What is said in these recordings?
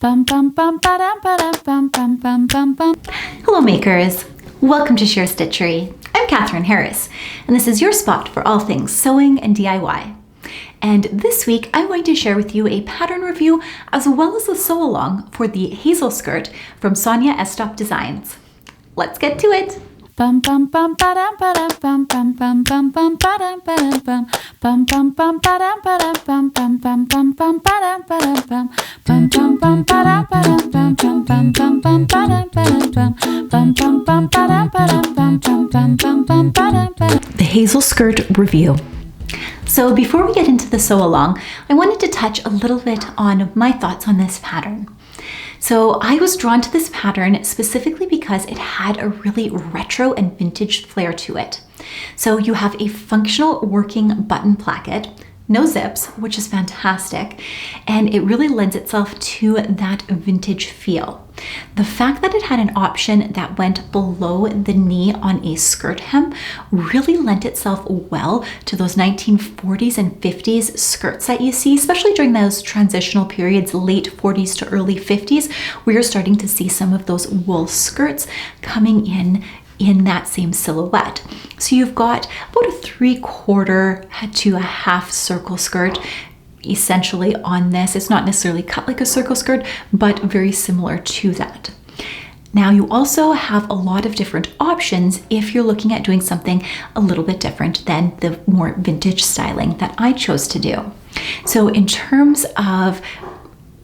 Hello makers, welcome to Share Stitchery. I'm Catherine Harris, and this is your spot for all things sewing and DIY. And this week I'm going to share with you a pattern review as well as a sew along for the Hazel Skirt from Sonia Estop Designs. Let's get to it. The Hazel Skirt review. So before we get into the sew along, I wanted to touch a little bit on my thoughts on this pattern. So I was drawn to this pattern specifically because it had a really retro and vintage flair to it. So you have a functional working button placket, no zips, which is fantastic, and it really lends itself to that vintage feel. The fact that it had an option that went below the knee on a skirt hem really lent itself well to those 1940s and 50s skirts that you see, especially during those transitional periods, late 40s to early 50s, where you're starting to see some of those wool skirts coming in that same silhouette. So you've got about a 3/4 to a half circle skirt essentially on this. It's not necessarily cut like a circle skirt, but very similar to that. Now you also have a lot of different options if you're looking at doing something a little bit different than the more vintage styling that I chose to do. So in terms of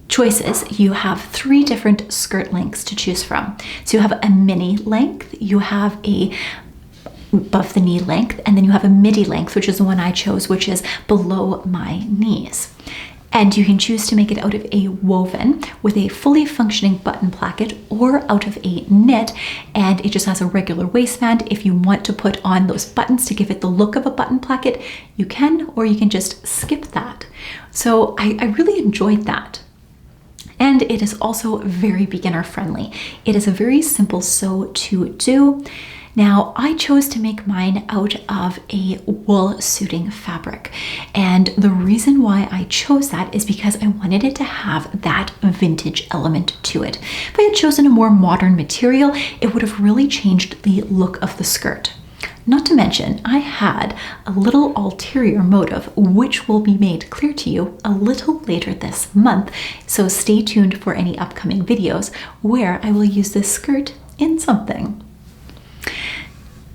choices, you have 3 different skirt lengths to choose from. So you have a mini length, you have a above the knee length, and then you have a midi length, which is the one I chose, which is below my knees. And you can choose to make it out of a woven with a fully functioning button placket or out of a knit, and it just has a regular waistband. If you want to put on those buttons to give it the look of a button placket, you can, or you can just skip that. So I really enjoyed that. And it is also very beginner friendly. It is a very simple sew to do. Now, I chose to make mine out of a wool suiting fabric. And the reason why I chose that is because I wanted it to have that vintage element to it. If I had chosen a more modern material, it would have really changed the look of the skirt. Not to mention, I had a little ulterior motive, which will be made clear to you a little later this month. So stay tuned for any upcoming videos where I will use this skirt in something.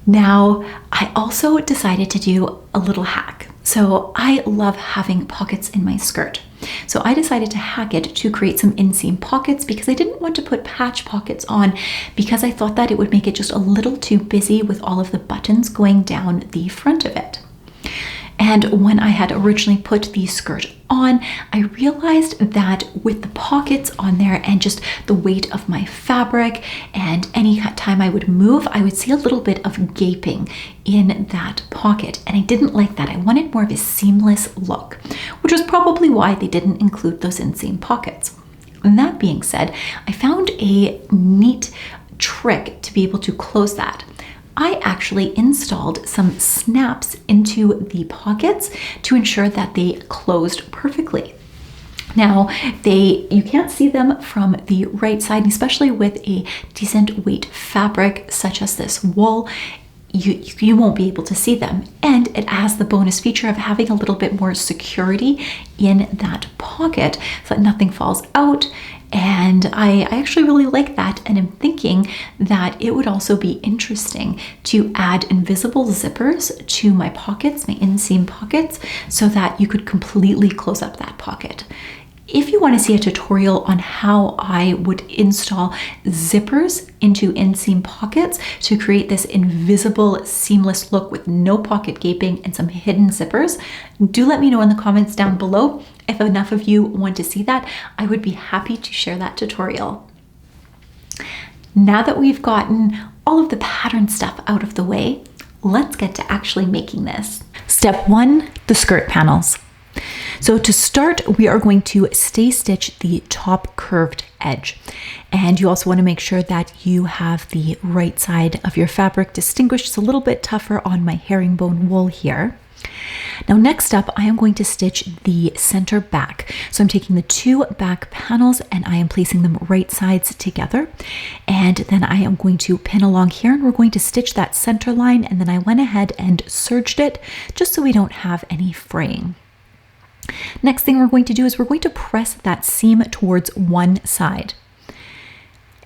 Now, I also decided to do a little hack. So I love having pockets in my skirt. So I decided to hack it to create some inseam pockets because I didn't want to put patch pockets on because I thought that it would make it just a little too busy with all of the buttons going down the front of it. And when I had originally put the skirt on, I realized that with the pockets on there and just the weight of my fabric, and any time I would move, I would see a little bit of gaping in that pocket. And I didn't like that. I wanted more of a seamless look, which was probably why they didn't include those inseam pockets. And that being said, I found a neat trick to be able to close that. I actually installed some snaps into the pockets to ensure that they closed perfectly. Now, you can't see them from the right side, especially with a decent weight fabric such as this wool. You won't be able to see them, and it has the bonus feature of having a little bit more security in that pocket so that nothing falls out. And I actually really like that, and I'm thinking that it would also be interesting to add invisible zippers to my pockets, my inseam pockets, so that you could completely close up that pocket. If you want to see a tutorial on how I would install zippers into inseam pockets to create this invisible seamless look with no pocket gaping and some hidden zippers, do let me know in the comments down below. If enough of you want to see that, I would be happy to share that tutorial. Now that we've gotten all of the pattern stuff out of the way, let's get to actually making this. Step 1, the skirt panels. So to start, we are going to stay stitch the top curved edge. And you also want to make sure that you have the right side of your fabric distinguished. It's a little bit tougher on my herringbone wool here. Now next up, I am going to stitch the center back. So I'm taking the two back panels and I am placing them right sides together. And then I am going to pin along here and we're going to stitch that center line, and then I went ahead and serged it just so we don't have any fraying. Next thing we're going to do is we're going to press that seam towards one side.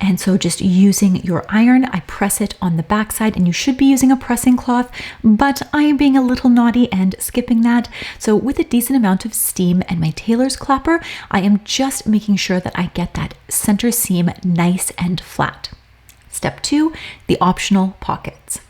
And so just using your iron, I press it on the back side, and you should be using a pressing cloth, but I am being a little naughty and skipping that. So with a decent amount of steam and my tailor's clapper, I am just making sure that I get that center seam nice and flat. Step 2, the optional pockets.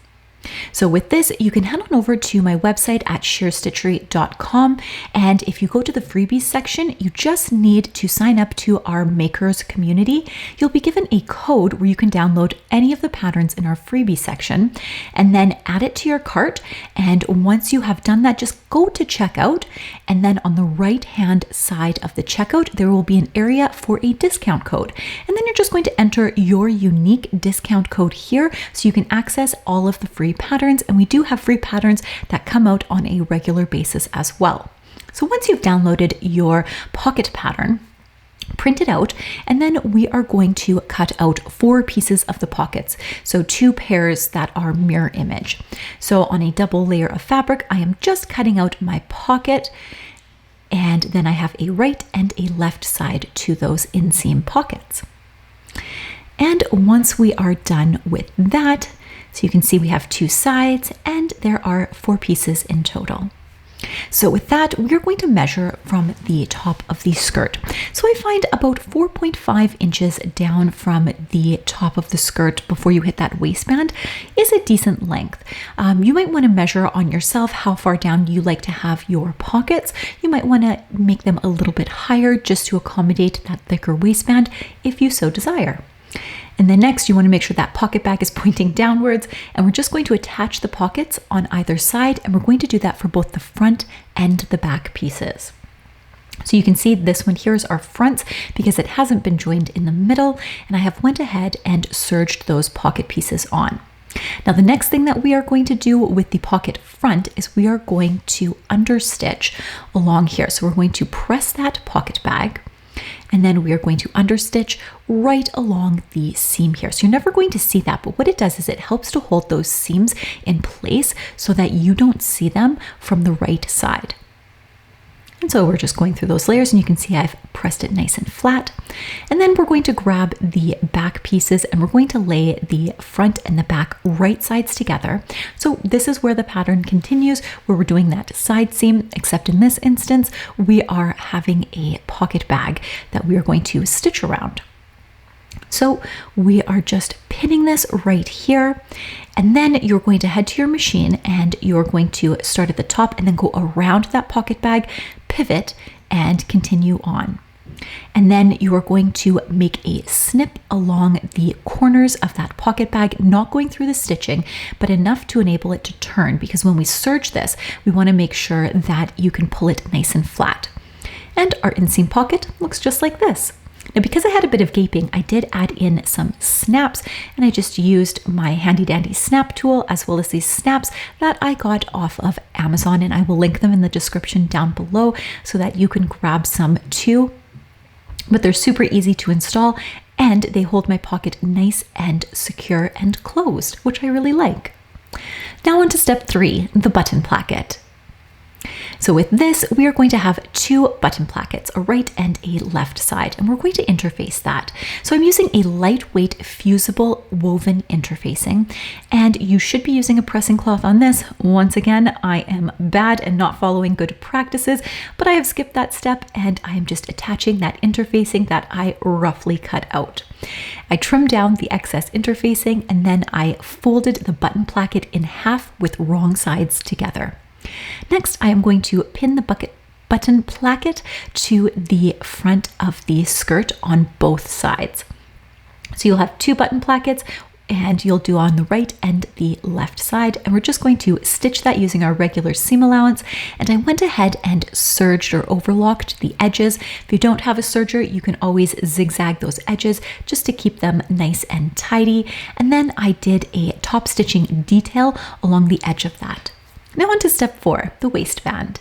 So with this, you can head on over to my website at sheerstitchery.com, and if you go to the freebies section, you just need to sign up to our makers community. You'll be given a code where you can download any of the patterns in our freebie section and then add it to your cart. And once you have done that, just go to checkout, and then on the right hand side of the checkout, there will be an area for a discount code. And then you're just going to enter your unique discount code here so you can access all of the free patterns, and we do have free patterns that come out on a regular basis as well. So once you've downloaded your pocket pattern, print it out, and then we are going to cut out 4 pieces of the pockets. So 2 pairs that are mirror image. So on a double layer of fabric, I am just cutting out my pocket, and then I have a right and a left side to those inseam pockets. And once we are done with that, so you can see we have 2 sides and there are 4 pieces in total. So with that, we're going to measure from the top of the skirt. So I find about 4.5 inches down from the top of the skirt before you hit that waistband is a decent length. You might want to measure on yourself how far down you like to have your pockets. You might want to make them a little bit higher just to accommodate that thicker waistband if you so desire. And then next, you want to make sure that pocket bag is pointing downwards, and we're just going to attach the pockets on either side, and we're going to do that for both the front and the back pieces. So you can see this one here is our fronts because it hasn't been joined in the middle, and I have went ahead and serged those pocket pieces on. Now the next thing that we are going to do with the pocket front is we are going to understitch along here. So we're going to press that pocket bag, and then we are going to understitch right along the seam here. So you're never going to see that, but what it does is it helps to hold those seams in place so that you don't see them from the right side. And so we're just going through those layers, and you can see I've pressed it nice and flat. And then we're going to grab the back pieces and we're going to lay the front and the back right sides together. So this is where the pattern continues, where we're doing that side seam, except in this instance, we are having a pocket bag that we are going to stitch around. So we are just pinning this right here, and then you're going to head to your machine and you're going to start at the top and then go around that pocket bag, pivot, and continue on. And then you are going to make a snip along the corners of that pocket bag, not going through the stitching, but enough to enable it to turn, because when we serge this, we want to make sure that you can pull it nice and flat. And our inseam pocket looks just like this. Now, because I had a bit of gaping, I did add in some snaps, and I just used my handy dandy snap tool as well as these snaps that I got off of Amazon, and I will link them in the description down below so that you can grab some too. But they're super easy to install, and they hold my pocket nice and secure and closed, which I really like. Now on to step 3, the button placket. So with this, we are going to have 2 button plackets, a right and a left side, and we're going to interface that. So I'm using a lightweight fusible woven interfacing, and you should be using a pressing cloth on this. Once again, I am bad and not following good practices, but I have skipped that step, and I am just attaching that interfacing that I roughly cut out. I trimmed down the excess interfacing, and then I folded the button placket in half with wrong sides together. Next, I am going to pin the button placket to the front of the skirt on both sides. So you'll have 2 button plackets, and you'll do on the right and the left side, and we're just going to stitch that using our regular seam allowance. And I went ahead and serged or overlocked the edges. If you don't have a serger, you can always zigzag those edges just to keep them nice and tidy. And then I did a top stitching detail along the edge of that. Now on to step 4, the waistband.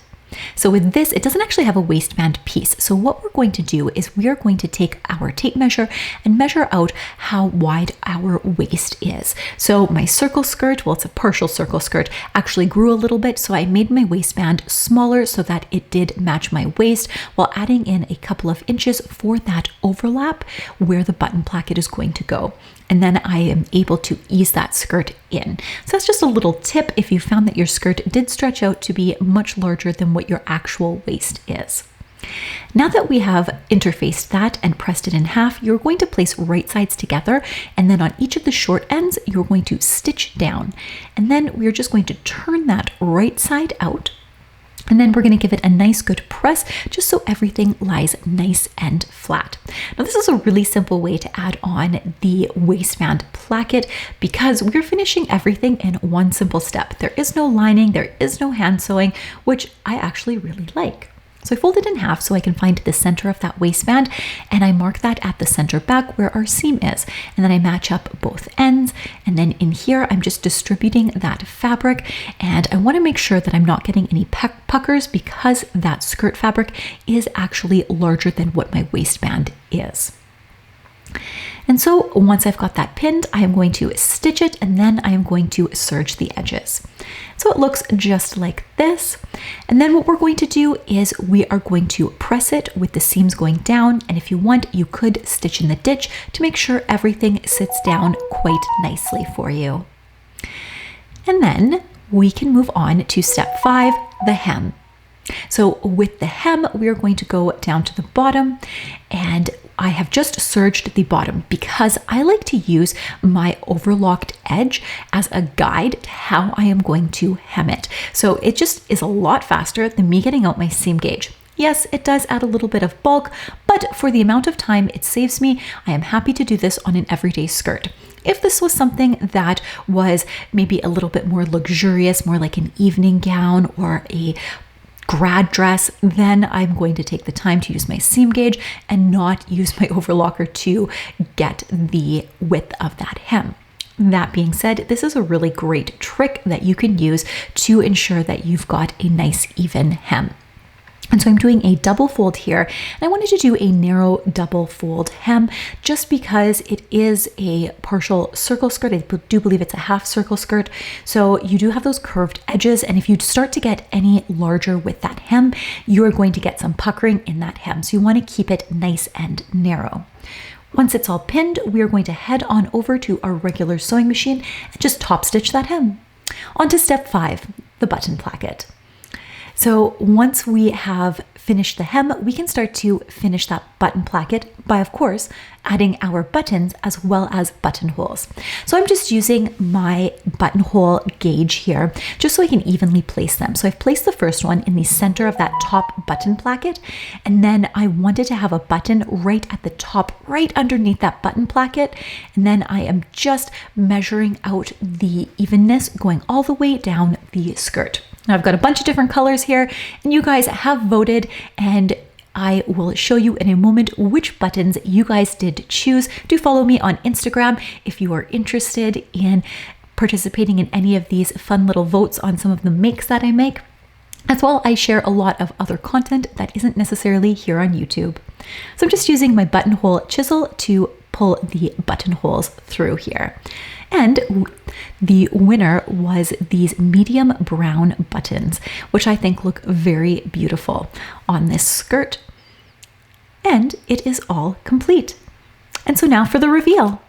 So with this, it doesn't actually have a waistband piece. So what we're going to do is we are going to take our tape measure and measure out how wide our waist is. So my circle skirt, well, it's a partial circle skirt, actually grew a little bit. So I made my waistband smaller so that it did match my waist while adding in a couple of inches for that overlap where the button placket is going to go. And then I am able to ease that skirt in. So that's just a little tip if you found that your skirt did stretch out to be much larger than what your actual waist is. Now that we have interfaced that and pressed it in half, you're going to place right sides together, and then on each of the short ends, you're going to stitch down. And then we're just going to turn that right side out. And then we're going to give it a nice good press just so everything lies nice and flat. Now this is a really simple way to add on the waistband placket because we're finishing everything in one simple step. There is no lining, there is no hand sewing, which I actually really like. So I fold it in half so I can find the center of that waistband, and I mark that at the center back where our seam is. And then I match up both ends, and then in here I'm just distributing that fabric, and I want to make sure that I'm not getting any puckers because that skirt fabric is actually larger than what my waistband is. And so once I've got that pinned, I am going to stitch it, and then I am going to serge the edges. So it looks just like this. And then what we're going to do is we are going to press it with the seams going down. And if you want, you could stitch in the ditch to make sure everything sits down quite nicely for you. And then we can move on to step 5, the hem. So with the hem, we are going to go down to the bottom, and I have just serged the bottom because I like to use my overlocked edge as a guide to how I am going to hem it. So it just is a lot faster than me getting out my seam gauge. Yes, it does add a little bit of bulk, but for the amount of time it saves me, I am happy to do this on an everyday skirt. If this was something that was maybe a little bit more luxurious, more like an evening gown or a grad dress, then I'm going to take the time to use my seam gauge and not use my overlocker to get the width of that hem. That being said, this is a really great trick that you can use to ensure that you've got a nice even hem. And so I'm doing a double fold here, and I wanted to do a narrow double fold hem just because it is a partial circle skirt. I do believe it's a half circle skirt. So you do have those curved edges, and if you start to get any larger with that hem, you are going to get some puckering in that hem. So you want to keep it nice and narrow. Once it's all pinned, we are going to head on over to our regular sewing machine and just top stitch that hem. On to step 5, the button placket. So once we have finished the hem, we can start to finish that button placket by, of course, adding our buttons as well as buttonholes. So I'm just using my buttonhole gauge here just so I can evenly place them. So I've placed the first one in the center of that top button placket, and then I wanted to have a button right at the top, right underneath that button placket. And then I am just measuring out the evenness going all the way down the skirt. Now I've got a bunch of different colors here, and you guys have voted, and I will show you in a moment which buttons you guys did choose. Do follow me on Instagram if you are interested in participating in any of these fun little votes on some of the makes that I make. As well, I share a lot of other content that isn't necessarily here on YouTube. So I'm just using my buttonhole chisel to pull the buttonholes through here. And the winner was these medium brown buttons, which I think look very beautiful on this skirt. And it is all complete. And so now for the reveal.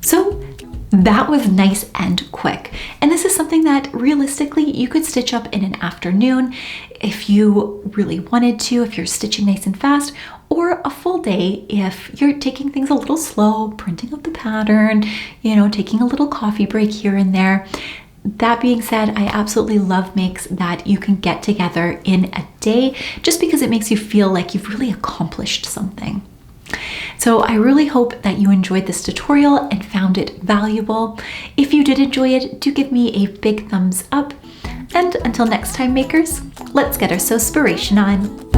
So that was nice and quick. And this is something that realistically you could stitch up in an afternoon if you really wanted to, if you're stitching nice and fast, or a full day if you're taking things a little slow, printing up the pattern, taking a little coffee break here and there. That being said, I absolutely love makes that you can get together in a day just because it makes you feel like you've really accomplished something. So I really hope that you enjoyed this tutorial and found it valuable. If you did enjoy it, do give me a big thumbs up. And until next time, makers, let's get our sewspiration on.